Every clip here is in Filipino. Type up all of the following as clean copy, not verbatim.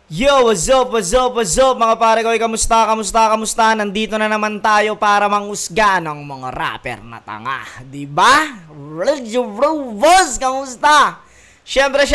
Yo, what's up, what's up, what's up mga pare ko, kamusta? Nandito na naman tayo para mangusga ng mga rapper na tanga, diba? Boss, kamusta? Syempre,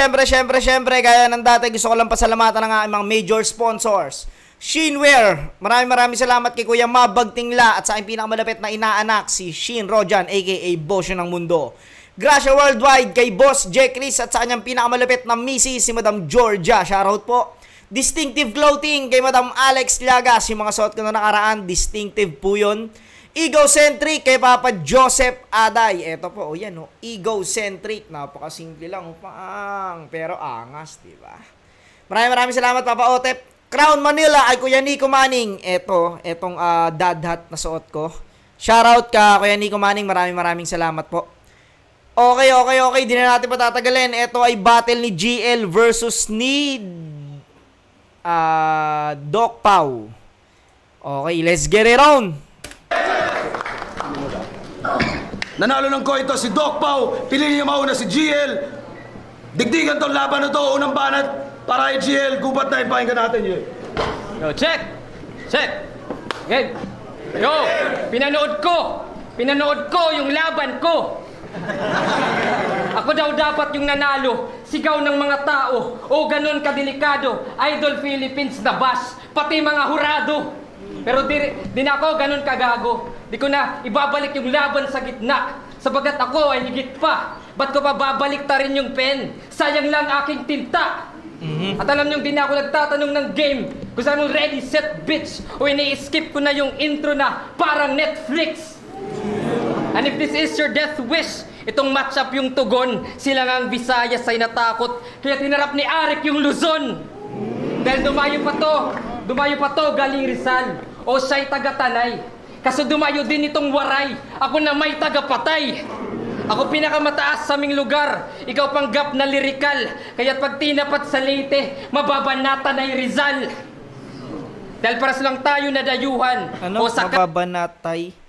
gaya ng dati, gusto ko lang pasalamatan ng aking mga major sponsors. Shinwear, maraming salamat kay Kuya Mabagtingla at sa aking pinakamalapit na inaanak, si Shin Rojan, aka Bosyo ng Mundo. Gracia Worldwide kay Boss J. Chris at sa kanyang pinakamalapit na misis, si Madam Georgia. Shoutout po. Distinctive Clothing kay Madam Alex Llagas. Yung mga suot ko na nakaraan, distinctive po yun. Egocentric kay Papa Joseph Aday. Eto po, yan o. Egocentric. Napakasimple lang, upang. Pero angas, diba? Maraming salamat, Papa Otep. Crown Manila ay Kuya Nico Manning. Etong dad hat na suot ko. Shoutout ka, Kuya Nico Manning. Maraming salamat po. Okay. Di na natin patatagalin. Ito ay battle ni GL versus ni Doc Pau. Okay, let's get it on. Nanalo ng ito si Doc Pau. Piliin niyo mauna si GL. Digdigan tong laban na to. Unang banat para kay GL. Gubat na yun. Pakinggan natin yun. Yo, check. Game. Yo, pinanood ko yung laban ko. Ako daw dapat yung nanalo. Sigaw ng mga tao. O ganun kadelikado. Idol Philippines na bash. Pati mga hurado. Pero di na ako ganun kagago. Di ko na ibabalik yung laban sa gitna. Sabagat ako ay higit pa. Ba't ko pa babalik ta rin yung pen? Sayang lang aking tinta. At alam nyo, di na ako nagtatanong ng game. Kung saan mo ready, set, bitch. O ini-skip ko na yung intro na parang Netflix. And if this is your death wish, itong matchup yung tugon. Sila nga ang Visayas ay natakot. Kaya tinarap ni Arik yung Luzon. Dahil dumayo pa to galing Rizal. O siya'y taga-Tanay. Kaso dumayo din itong Waray. Ako na may taga-Patay. Ako pinakamataas sa aming lugar. Ikaw panggap na lirikal. Kaya't pag tinapat sa Leyte, mababanatan ay Rizal. Dahil paras lang tayo na dayuhan. Ano? Mababanatay?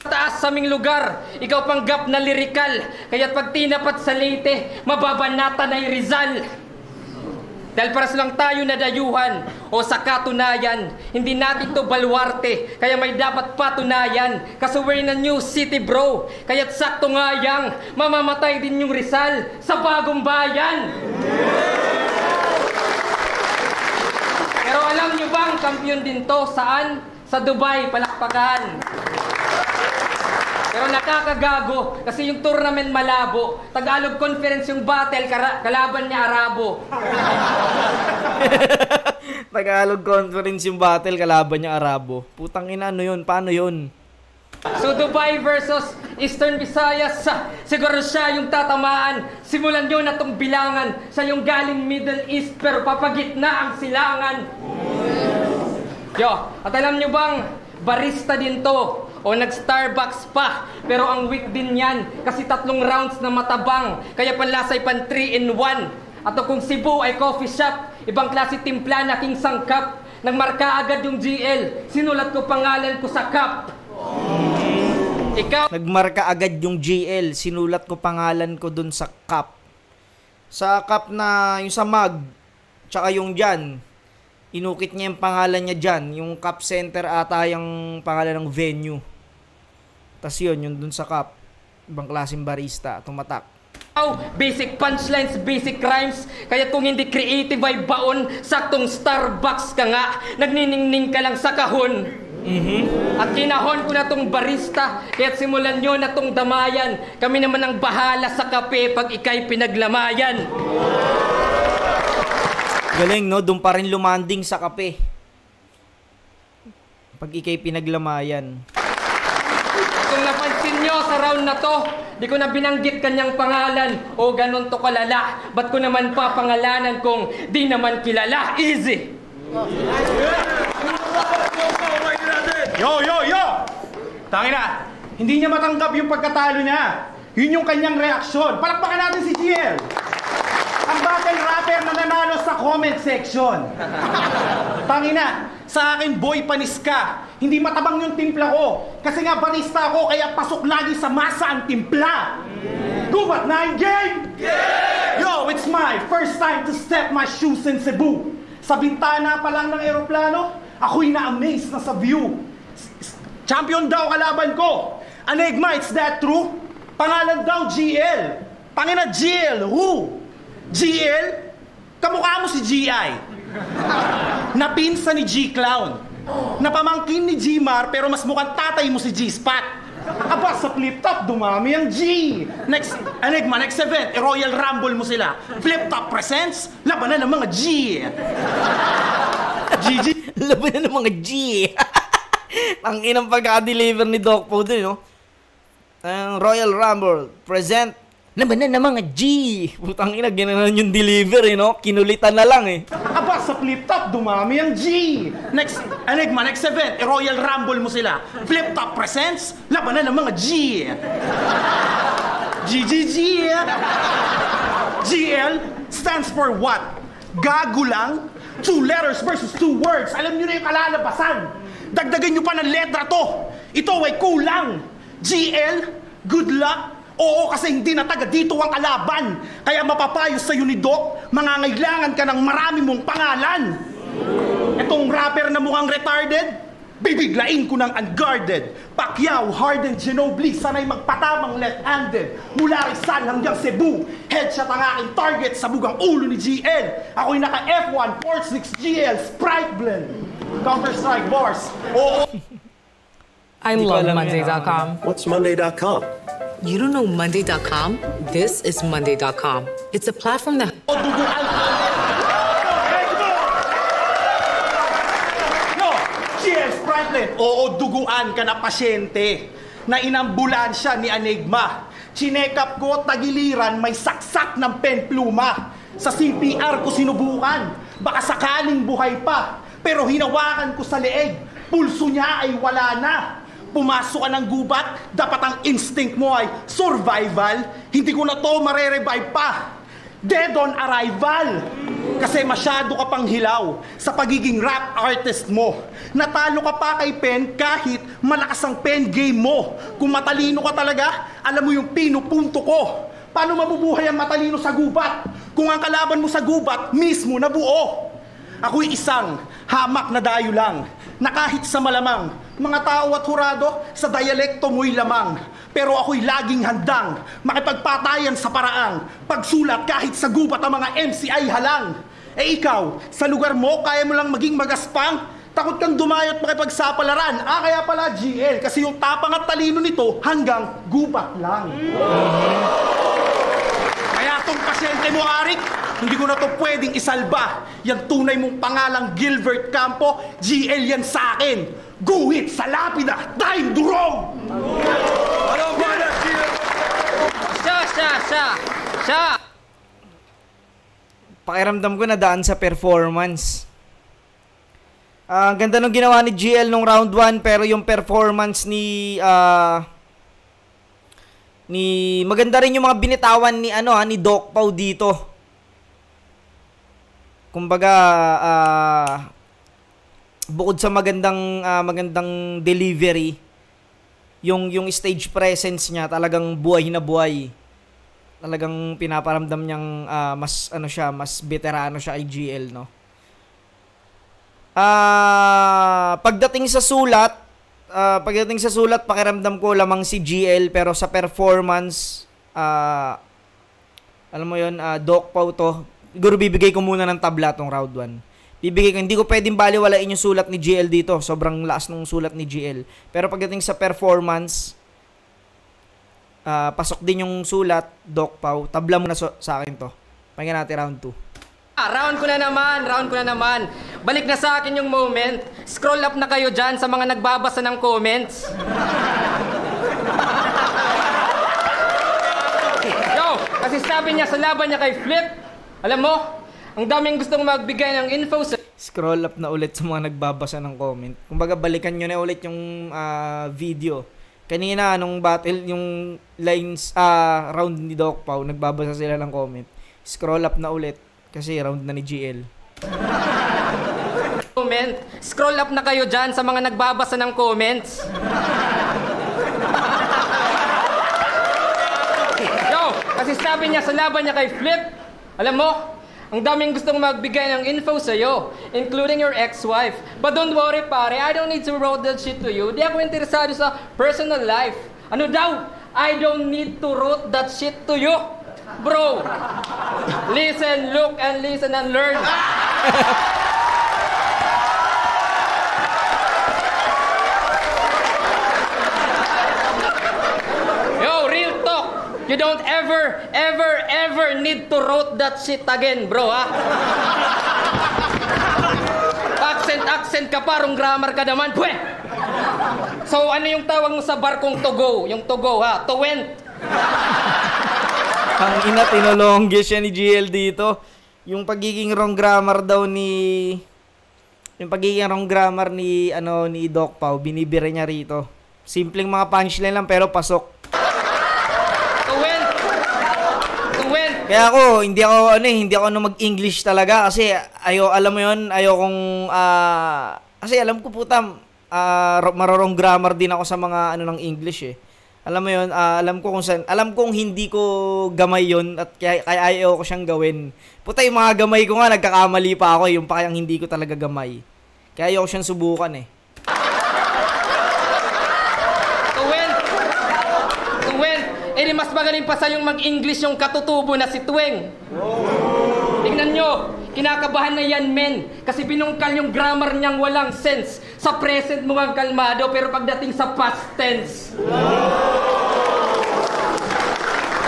Taas sa aming lugar, ikaw panggap na lirikal. Kaya't pag tinapat sa Leyte, mababanatan ay Rizal. Dahil paras lang tayo na dayuhan. O sa katunayan, hindi natin to baluarte. Kaya may dapat patunayan. Kaso we're in a new city bro. Kaya't sakto nga yang mamamatay din yung Rizal sa bagong bayan. Pero alam nyo bang kampiyon din to saan? Sa Dubai, palakpakan. Pero nakakagago kasi yung tournament malabo. Tagalog conference yung battle, kalaban niya Arabo. Tagalog conference yung battle, kalaban niya Arabo. Putang ina, ano yun? Paano yun? So Dubai versus Eastern Visayas, siguro siya yung tatamaan. Simulan nyo na tong bilangan. Siya yung galing Middle East pero papagitna ang silangan. Yo, at alam nyo bang barista din to? O nag-Starbucks pa, pero ang weak din yan kasi 3 rounds na matabang, kaya panlasay pan 3-in-1. At kung Cebu ay coffee shop, ibang klase timpla na king sangkap. Nagmarka agad yung GL, sinulat ko pangalan ko sa cup. Ikaw? Nagmarka agad yung GL, sinulat ko pangalan ko dun sa cup. Sa cup na, yung sa mug, tsaka yung dyan. Inukit niya yung pangalan niya dyan. Yung cup center ata yung pangalan ng venue. Tas yun dun sa cup. Ibang klaseng barista, tumatak. Basic punchlines, basic rhymes. Kaya kung hindi creative ay baon, saktong Starbucks ka nga, nagniningning ka lang sa kahon. At kinahon ko na tong barista, kaya't simulan nyo na tong damayan. Kami naman ang bahala sa kape pag ikay pinaglamayan. Galing, no? Doon pa rin lumanding sa kape. Pag ikay pinaglamayan. Kung napansin nyo sa round na to, di ko na binanggit kanyang pangalan. O ganun to kalala. Ba't ko naman papangalanan kung di naman kilala? Easy! Yo! Tangina, hindi niya matanggap yung pagkatalo niya. Yun yung kanyang reaksyon. Palakpakan natin si GL. Ang battle rapper na nanalo sa comment section. Tangina, sa akin boy panis ka. Hindi matabang yung timpla ko. Kasi nga barista ako, kaya pasok lagi sa masa ang timpla. Gubat 9 game! Yo, it's my first time to step my shoes in Cebu. Sa bintana pa lang ng eroplano, ako'y na-amaze na sa view. Champion daw kalaban ko. Enigma, it's that true? Pangalan daw GL. Pangina GL, who? GL? Kamukha mo si GI. Napinsa ni G-Clown. Napamangkin ni G-Mar pero mas mukhang tatay mo si G-Spot. Aba, sa flip-top, dumami ang G. Next, Enigma, next event, Royal Rumble mo sila. Flip-top presents, labanan ng mga G. GG. Labanan ng mga G. Ang inang pagka-deliver ni Doc Po dun, no? Royal Rumble, present, labanan ng mga G. Putang ina, ginanon yung delivery, no? Kinulitan na lang, eh. Aba, sa flip-top, dumami ang G. Next, Enigma, next event, Royal Rumble mo sila. Flip-top presents, labanan ng mga G. GGG. GL stands for what? Gago lang? 2 letters versus 2 words. Alam nyo na yung kalalabasan. Dagdagan nyo pa ng letra to. Ito ay kulang. GL, good luck. Oo, kasi hindi na taga dito ang kalaban. Kaya mapapayo sa'yo ni Doc, mangangailangan ka ng marami mong pangalan. Itong rapper na mukhang retarded, bibiglain ko ng unguarded. Pacquiao, Harden, Ginobili, sanay magpatamang left-handed. Mula Rizal hanggang Cebu, headshot ang aking target sa bugang ulo ni GL. Ako'y naka F1, 46 GL, Sprite Blend. Counter-Strike Bars. Oo. I love Monday.com. What's Monday.com? You don't know Monday.com? This is Monday.com. It's a platform that... O duguan. No, GL Sprite Blend. Oo, duguan ka na pasyente na inambulansya ni Enigma. Chinekap ko, tagiliran, may saksak ng pen pluma. Sa CPR ko sinubukan, baka sakaling buhay pa. Pero hinawakan ko sa leeg, pulso niya ay wala na. Pumasok ka ng gubat, dapat ang instinct mo ay survival. Hindi ko na to marerevive pa. Dead on arrival. Kasi masyado ka pang hilaw sa pagiging rap artist mo. Natalo ka pa kay Pen kahit malakas ang pen game mo. Kung matalino ka talaga, alam mo yung pinupunto ko. Paano mabubuhay ang matalino sa gubat kung ang kalaban mo sa gubat mismo nabuo? Ako'y isang hamak na dayo lang na kahit sa malamang mga tao at hurado sa dialekto mo'y lamang. Pero ako'y laging handang makipagpatayan sa paraang pagsulat kahit sa gubat ang mga MC ay halang. Eh ikaw, sa lugar mo, kaya mo lang maging magaspang? Takot kang dumayot makipagsapalaran. Kaya pala GL, kasi yung tapang at talino nito hanggang gubat lang. Kaya tong pasyente mo, Arik, hindi ko na to pwedeng isalba. Yan tunay mong pangalang Gilbert Campo, GL yan sa akin. Guhit sa lapida, dahil durog! Ano ba na, GL? Siya! Pakiramdam ko na daan sa performance. Ang ganda nung ginawa ni GL nung round 1, pero yung performance ni maganda rin yung mga binitawan ni ni Doc Pau dito. Kumbaga bukod sa magandang delivery, yung stage presence niya talagang buhay na buhay. Talagang pinaparamdam niyang mas veterano siya kay GL, no. Pagdating sa sulat, pakiramdam ko lamang si GL, pero sa performance, alam mo yun, Doc Pau to. Siguro bibigay ko muna ng tabla tong round 1. Hindi ko pwedeng baliwalain yung sulat ni GL dito. Sobrang lakas ng sulat ni GL. Pero pagdating sa performance, pasok din yung sulat, Doc Pau. Tabla mo na sa akin to. Pakinggan natin round 2. Round ko na naman. Balik na sa akin yung moment. Scroll up na kayo dyan sa mga nagbabasa ng comments. Yo, kasi sabi niya sa laban niya kay Flip, alam mo, ang daming gustong magbigay ng info sa... Scroll up na ulit sa mga nagbabasa ng comment. Kumbaga, balikan nyo na ulit yung video. Kanina, nung battle, yung lines, round ni Doc Pau, nagbabasa sila ng comment. Scroll up na ulit. Kasi round na ni GL. Comment. Scroll up na kayo dyan sa mga nagbabasa ng comments. Yo, sabi niya sa laban niya kay Flip, alam mo, ang daming gustong magbigay ng info sa'yo, including your ex-wife. But don't worry, pare, I don't need to roll that shit to you. Di ako interesado sa personal life. Ano daw? I don't need to roll that shit to you. Bro, listen, look, and listen and learn. Yo, real talk. You don't ever need to rote that shit again, bro, ha? Accent ka pa, wrong grammar ka naman, pwe! So, ano yung tawag mo sa barkong to go? Yung to go, ha? To went. Ang ina, tinolongge siya ni GL dito. Yung pagiging wrong grammar daw ni... Yung pagiging wrong grammar ni, ni Doc Pau, binibira niya rito. Simpleng mga punchline lang, pero pasok. To went. Kaya ako, hindi ako mag-English talaga kasi alam mo 'yon, kasi alam ko puta marorong grammar din ako sa mga ng English eh. Alam mo 'yon, alam kong hindi ko gamay 'yon at kaya ayaw ko siyang gawin. Puta, yung mga gamay ko nga nagkakamali pa ako, yung pa kayang hindi ko talaga gamay. Kaya ayaw ko siyang subukan eh. Eh, mas magaling pa sa yung mag-English yung katutubo na si Tweng. Tingnan nyo, kinakabahan na yan, men. Kasi binungkal yung grammar niyang walang sense. Sa present mukhang kalmado, pero pagdating sa past tense.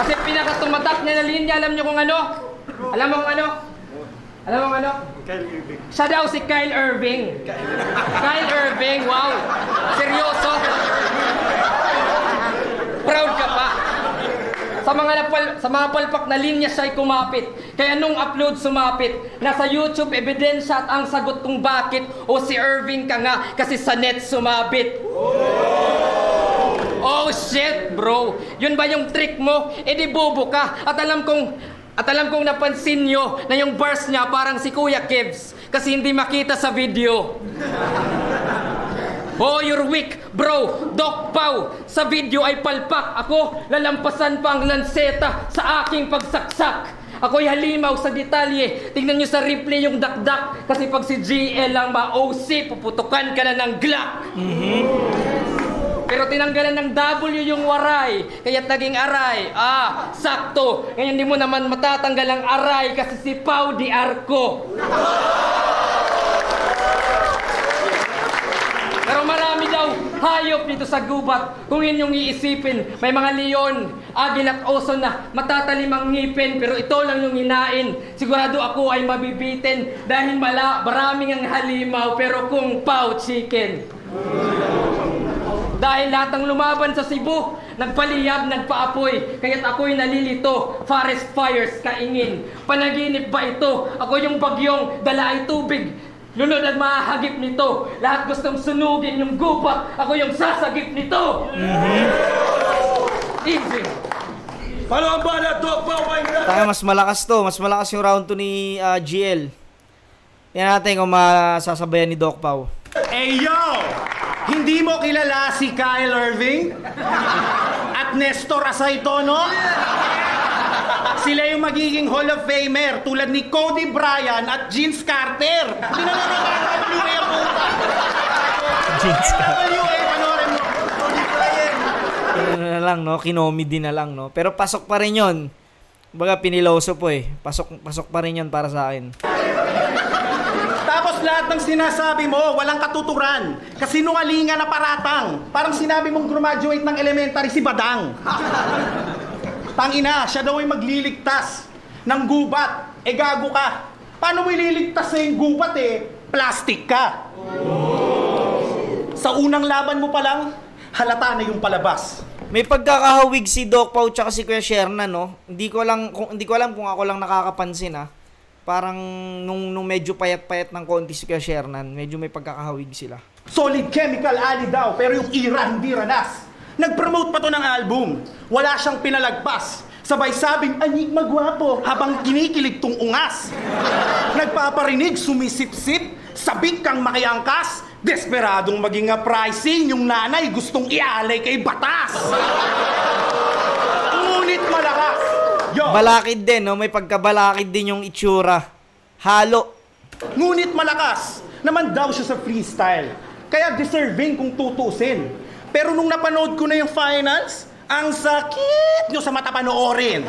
Kasi pinakatumatak niya na linya, alam nyo kung ano? Alam mo kung ano? Kyle Irving. Siya daw si Kyle Irving. Kyle Irving, wow. Seryoso? Proud ka pa. Sa mga palpak na linya siya'y kumapit. Kaya nung upload sumapit, nasa YouTube ebidensya at ang sagot kung bakit o si Irving ka nga kasi sa net sumabit. Oh shit, bro. Yun ba yung trick mo? Eh di bobo ka. At alam kong napansin nyo na yung bars niya parang si Kuya Kevs kasi hindi makita sa video. Oh, you're weak, bro. Doc Pau, sa video ay palpak. Ako, lalampasan pa ang lanseta sa aking pagsaksak. Ako'y halimaw sa detalye. Tingnan nyo sa replay yung dakdak. Kasi pag si GL lang ma-OC, puputukan ka na ng Glock. Pero tinanggalan ng W yung waray, kaya't naging aray. Sakto. Ngayon di mo naman matatanggal ang aray kasi si Pau di Arco. Pero marami daw hayop dito sa gubat. Kung yun yung iisipin, may mga leon, agil at oso na matatalim ang ngipin, pero ito lang yung hinain. Sigurado ako ay mabibitin dahil maraming ang halimaw, pero kung Pau chicken. Dahil lahat ng lumaban sa Cebu, nagpaliyab, nagpaapoy, kaya't ako'y nalilito, forest fires, kaingin. Panaginip ba ito? Ako yung bagyong dala ay tubig. Lunod at mahagip nito. Lahat gustong sunugin yung gubat. Ako yung sasagip nito. Easy. Paano ang bala, Doc Pau? Tayo, mas malakas to. Mas malakas yung round 2 ni GL. Tingnan natin kung masasabayan ni Doc Pau. Hey yo! Hindi mo kilala si Kyle Irving? At Nestor Asaytono? Sila yung magiging Hall of Famer tulad ni Cody Bryan at Vince Carter. WA ang puta. Vince Carter. NWA, panorin mo. Cody Bryan. Ano na lang, no? Kinomedy na lang, no? Pero pasok pa rin yun. Baga piniloso po eh. Pasok pa rin yun para sa akin. Tapos lahat ng sinasabi mo, walang katuturan. Kasinungalingan na paratang. Parang sinabi mong graduate ng elementary si Badang. Tangina, siya daw ay magliligtas ng gubat. Eh gago ka. Paano mo ililigtas sa yung gubat eh? Plastic ka. Sa unang laban mo pa lang, halata na yung palabas. May pagkakahawig si Doc Pau tsaka si Kuya Shernan, no? Hindi ko alam kung ako lang nakakapansin, ha. Parang nung medyo payat-payat ng konti si Kuya Shernan, medyo may pagkakahawig sila. Solid Chemical Ali daw, pero yung ira hindi ranas. Nag-promote pa to ng album. Wala siyang pinalagpas. Sabay sabing, anig magwapo habang kinikilig tong ungas. Nagpaparinig, sumisip-sip, sabik kang makiangkas. Desperadong maging pricing, yung nanay gustong ialay kay batas. Ngunit malakas, Yo. Balakid din, no? May pagkabalakid din yung itsura. Halo. Ngunit malakas naman daw siya sa freestyle. Kaya deserving kung tutusin. Pero nung napanood ko na yung finals, ang sakit nyo sa mata panoorin.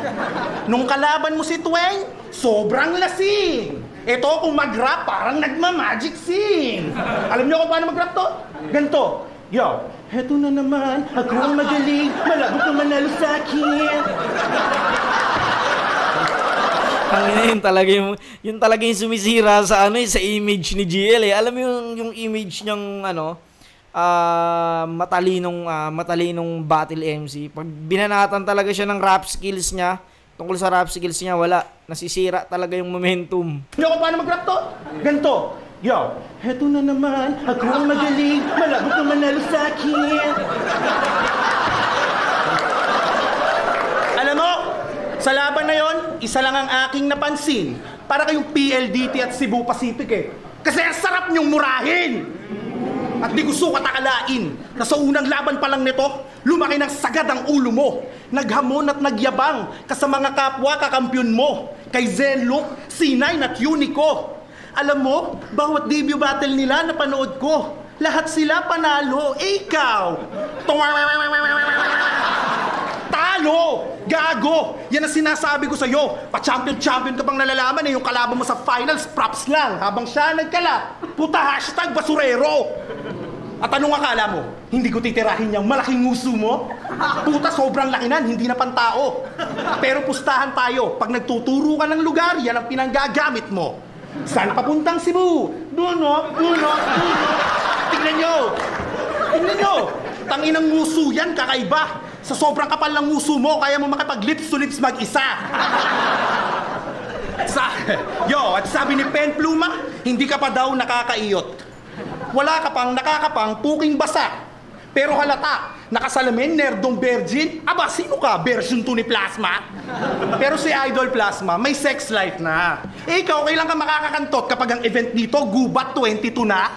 Nung kalaban mo si Tweng, sobrang lasing. Ito kung mag-rap, parang nagma-magic sing. Alam nyo kung paano mag-rap to? Ganto. Yo, heto na naman, ako ang magaling, malabo ka manalo sa akin. Yun talaga yung sumisira sa sa image ni GL eh. Alam mo yung image niyang matalinong battle MC. Pag binanatan talaga siya ng rap skills niya, tungkol sa rap skills niya, wala. Nasisira talaga yung momentum. Hindi ako paano mag-rap to? Ganto. Yo, heto na naman, ako ang magaling, malabo ka manalo sa akin. Alam mo, sa laban na yon, isa lang ang aking napansin. Para kayong PLDT at Cebu Pacific eh. Kasi ang sarap niyong murahin. At di gusto katakalain na sa unang laban pa lang nito, lumaki ng sagad ang ulo mo. Naghamon at nagyabang ka sa mga kapwa kakampiyon mo. Kay Zenlook, C9 at Unico. Alam mo, bawat debut battle nila napanood ko. Lahat sila panalo. Ikaw! Talo! Gago! Yan ang sinasabi ko sa'yo. Pa-champion-champion ka pang nalalaman eh. Yung kalaban mo sa finals, props lang. Habang siya nagkala, puta hashtag basurero! At anong akala mo? Hindi ko titirahin yung malaking nguso mo? Puta, sobrang laki nan, hindi na pantao. Pero pustahan tayo. Pag nagtuturo ka ng lugar, yan ang pinanggagamit mo. Saan papuntang Cebu? Duno. Tingnan nyo! Tanginang nguso yan, kakaiba. Sa sobrang kapal ng nguso mo, kaya mo makipag-lips to lips mag-isa. At sabi ni Pen Pluma, hindi ka pa daw nakakaiyot. Wala ka pang nakakapang puking basa. Pero halata, nakasalamin, nerdong virgin. Aba, sino ka? Version 2 ni Plasma? Pero si Idol Plasma, may sex life na. Ikaw, kailan ka makakakantot kapag ang event dito, gubat 22 na?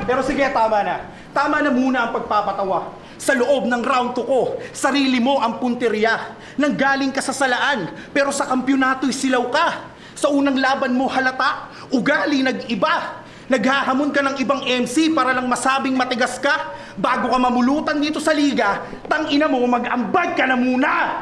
Pero sige, tama na. Tama na muna ang pagpapatawa. Sa loob ng round 2 ko, sarili mo ang punteriya. Nanggaling ka sa salaan, pero sa kampyonato'y silaw ka. Sa unang laban mo halata, ugali nag-iba. Naghahamon ka ng ibang MC para lang masabing matigas ka. Bago ka mamulutan dito sa liga, tangina mo, mag-ambag ka na muna.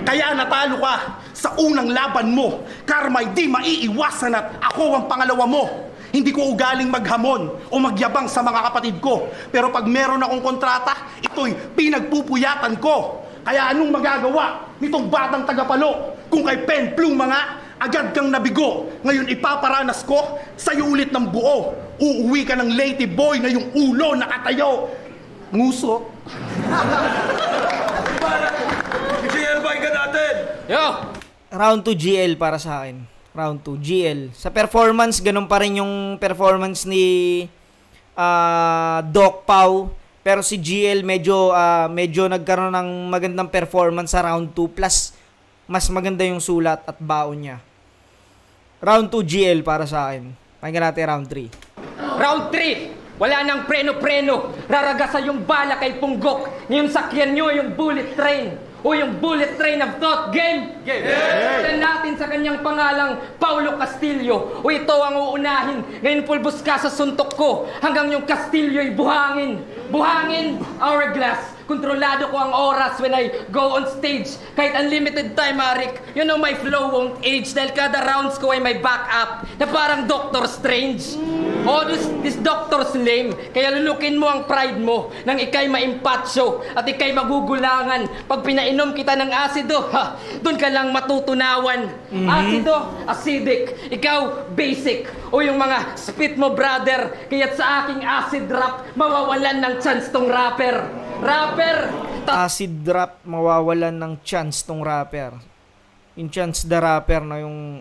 Kaya natalo ka sa unang laban mo. Karma'y di maiiwasan at ako ang pangalawa mo. Hindi ko ugaling maghamon o magyabang sa mga kapatid ko. Pero pag meron akong kontrata, ito'y pinagpupuyatan ko. Kaya anong magagawa nitong batang tagapalo? Kung kay Pen Pluma nga, agad kang nabigo. Ngayon ipaparanas ko sa'yo ulit ng buo. Uuwi ka ng lady boy na yung ulo nakatayo. Nguso. GL, bike ka natin! Yo! Round 2 GL para sa akin. Round 2 GL. Sa performance, ganun pa rin yung performance ni Doc Pau. Pero si GL medyo nagkaroon ng magandang performance sa round 2. Plus, mas maganda yung sulat at baon niya. Round 2 GL para sa akin. Pakinggan natin round 3. Round 3! Wala nang preno-preno. Raragasan yung bala kay Punggok. Ngayon sakyan nyo yung bullet train. O yung bullet train of thought. Game! Game! Natin sa kanyang pangalang Paulo Castillo. O ito ang uunahin. Ngayon pulbos ka sa suntok ko. Hanggang yung Castillo'y buhangin. Buhangin, hourglass. Kontrolado ko ang oras when I go on stage. Kahit unlimited time, Arik, you know my flow won't age. Dahil kada rounds ko ay may backup na parang Doctor Strange. Oh, this Doctor's lame. Kaya lulukin mo ang pride mo nang ikay maimpatso at ikay magugulangan. Pag pinainom kita ng asido, doon ka lang matutunawan. Asido, acidic. Ikaw, basic. O yung mga spit mo, brother. Kaya't sa aking acid rap, mawawalan ng chance tong rapper. Acid rap, mawawalan ng chance tong rapper. Yung Chance the Rapper na yung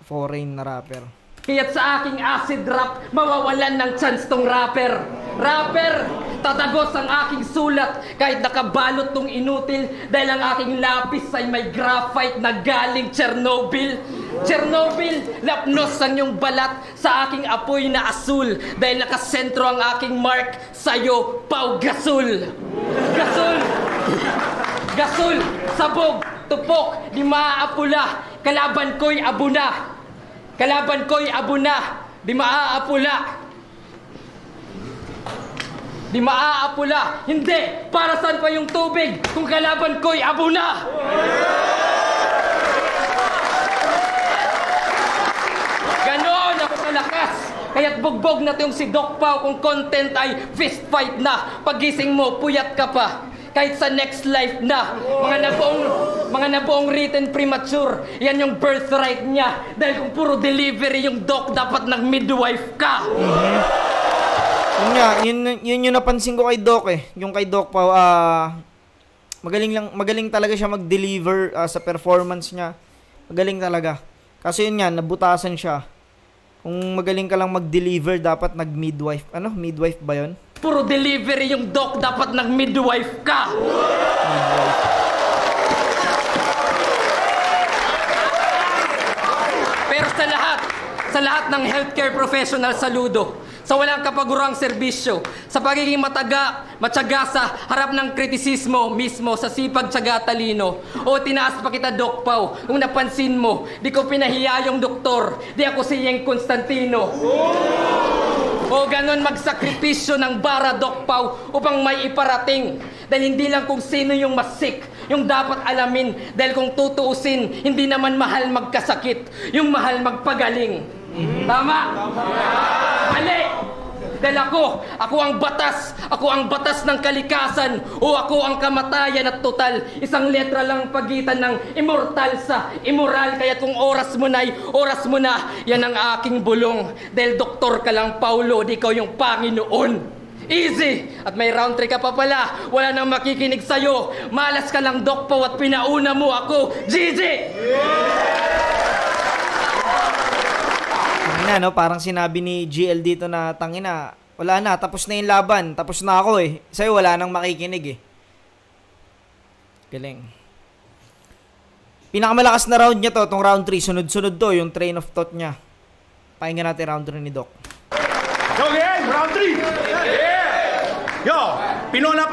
foreign na rapper. Kaya't sa aking acid rap, mawawalan ng chance tong rapper. Tatagos ang aking sulat kahit nakabalot tong inutil dahil ang aking lapis ay may graphite na galing Chernobyl. Lapnos ang iyong balat sa aking apoy na asul dahil nakasentro ang aking mark sa'yo, Pau Gasol. Gasol, sabog, tupok, di maaapula. Kalaban ko'y abuna. Kalaban ko'y abuna, di maaapula. Di maaapula. Hindi, para saan pa yung tubig kung kalaban ko'y abuna? Ganoon ako kalakas. Kaya't bugbog na itong si Doc Pao kung content ay fist fight na. Pagising mo, puyat ka pa. Kahit sa next life na. Mga nabuong written premature. Yan yung birthright niya. Dahil kung puro delivery yung Doc, dapat nag-midwife ka. Yun nga, yun yung napansin ko kay Doc eh. Yung kay Doc Pao, magaling talaga siya mag-deliver sa performance niya. Magaling talaga. Kasi yun nga, nabutasan siya. Kung magaling ka lang mag-deliver, dapat nag-midwife. Ano? Midwife ba yun? Puro delivery yung Doc, dapat nag-midwife ka. Midwife. Pero sa lahat ng healthcare professional, saludo. Sa walang kapagurang serbisyo, sa pagiging matyaga sa harap ng kritisismo mismo, sa sipag, tyaga, talino. O tinaas pa kita, Doc Pao, kung napansin mo, di ko pinahiya yung doktor, di ako si Yeng Constantino. O ganon magsakripisyo ng bara, Doc Pao, upang may iparating. Dahil hindi lang kung sino yung mas sick, yung dapat alamin. Dahil kung tutuusin, hindi naman mahal magkasakit, yung mahal magpagaling. Tama? Mali! Dahil ako ang batas ng kalikasan, o ako ang kamatayan at total. Isang letra lang pagitan ng immortal sa immoral. Kaya kung oras mo na, yan ang aking bulong. Dahil doktor ka lang, Paulo, di ikaw yung Panginoon. Easy! At may round 3 ka pa pala. Wala nang makikinig sa'yo. Malas ka lang, Doc Pao, at pinauna mo ako. GG! No? Parang sinabi ni GL dito na tangina, wala na, tapos na yung laban, tapos na ako eh. Sa'yo wala nang makikinig eh. Galing. Pinakamalakas na round niya to, tong round 3, sunod-sunod to, yung train of thought niya. Pakinggan natin round 3 ni Doc. Go again, round 3! Yeah! Yo, pinuna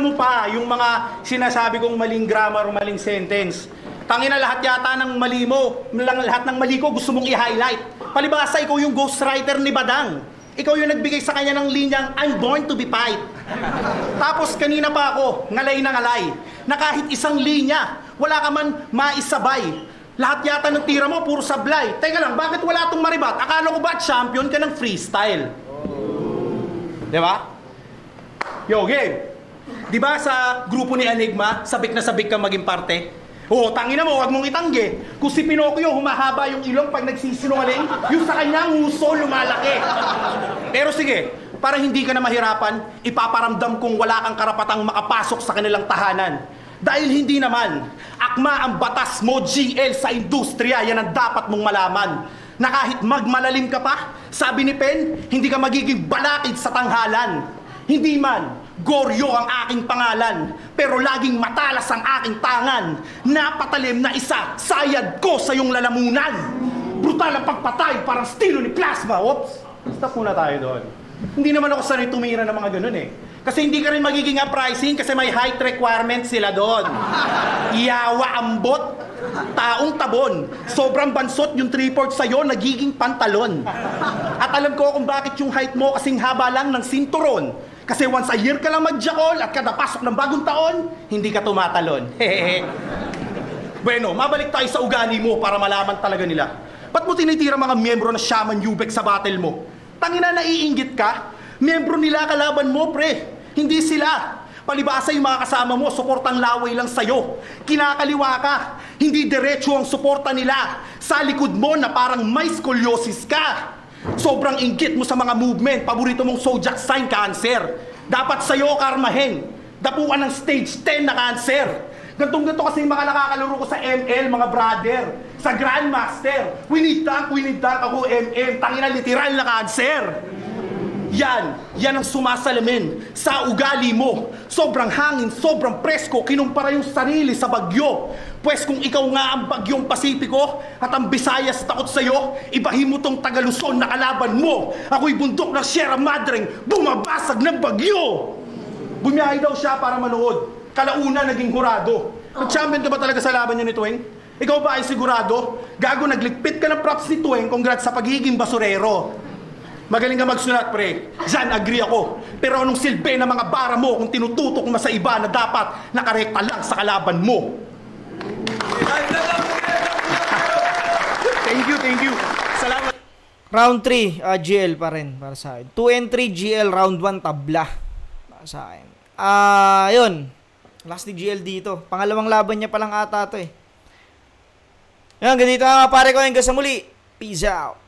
mo pa yung mga sinasabi kong maling grammar o maling sentence. Tangina, lahat yata ng mali mo, lahat ng mali ko gusto mong i-highlight. Palibasa, ikaw yung ghostwriter ni Badang. Ikaw yung nagbigay sa kanya ng linyang, I'm born to be pipe. Tapos kanina pa ako, ngalay na ngalay, na kahit isang linya, wala ka man maisabay. Lahat yata ng tira mo, puro sablay. Teka lang, bakit wala tong maribat? Akala ko ba champion ka ng freestyle? Diba? Yo, game. Diba sa grupo ni Enigma, sabik na sabik kang maging parte? Oo, tangina mo, huwag mong itanggi. Kung si Pinocchio, humahaba yung ilong pag nagsisinungaling, yung sa kanyang nguso lumalaki. Pero sige, para hindi ka na mahirapan, ipaparamdam kong wala kang karapatang makapasok sa kanilang tahanan. Dahil hindi naman, akma ang batas mo, GL, sa industriya, yan ang dapat mong malaman. Na kahit magmalalim ka pa, sabi ni Pen, hindi ka magiging balakid sa tanghalan. Hindi man, Goryo ang aking pangalan, pero laging matalas ang aking tangan. Napatalim na isa, sayad ko sa iyong lalamunan. Brutal ang pagpatay, parang estilo ni Plasma. Oops, stop muna tayo doon. Hindi naman ako sanay tumira ng mga ganun eh. Kasi hindi ka rin magiging uprising kasi may height requirements sila doon. Iyawa ambot, taong tabon. Sobrang bansot yung 3/4 sa'yo, nagiging pantalon. At alam ko kung bakit yung height mo kasing haba lang ng sinturon. Kasi once a year ka lang magjakol at kada pasok ng bagong taon, hindi ka tumatalon. Bueno, mabalik tayo sa ugali mo para malaman talaga nila. Ba't mo tinitira mga miyembro na Shaman Yubek sa battle mo? Tangina, naiinggit ka? Miyembro nila kalaban mo, pre. Hindi sila. Palibasa yung mga kasama mo, suportang laway lang sa'yo. Kinakaliwa ka. Hindi diretso ang suporta nila. Sa likod mo na parang may scoliosis ka. Sobrang inggit mo sa mga movement. Paborito mong zodiac sign, Cancer. Dapat sa'yo, karmahin. Dapuan ng stage 10 na Cancer. Gantong-ganto kasi yung mga nakakalaro ko sa ML, mga brother. Sa Grandmaster. Winid tank ako, MM. Tangina, literal na Cancer. Yan ang sumasalamin sa ugali mo. Sobrang hangin, sobrang presko, kinumpara yung sarili sa bagyo. Pwes kung ikaw nga ang bagyong Pasipiko at ang Visayas takot sa'yo, ibahin mo tong Taga-Luzon na kalaban mo. Ako'y bundok ng Sierra Madre, bumabasag ng bagyo. Bumiyahe daw siya para manood. Kalauna naging hurado. Nag-champion ka ba talaga sa laban niyo ni Tuwing? Ikaw ba ay sigurado? Gago, nagligpit ka ng props ni Tuwing. Congrats sa pagiging basurero. Magaling ka magsulat, pre. Diyan, agree ako. Pero anong silbi ng mga bara mo kung tinututok mo sa iba na dapat nakarekta lang sa kalaban mo? Thank you. Salamat. Round 3, GL pa rin para sa akin. 2 and 3, GL. Round 1, tabla. Para sa akin. Yun. Last ni GL dito. Pangalawang laban niya palang ata to eh. Yan, ganito mga pare ko. Hanggang sa muli. Peace out.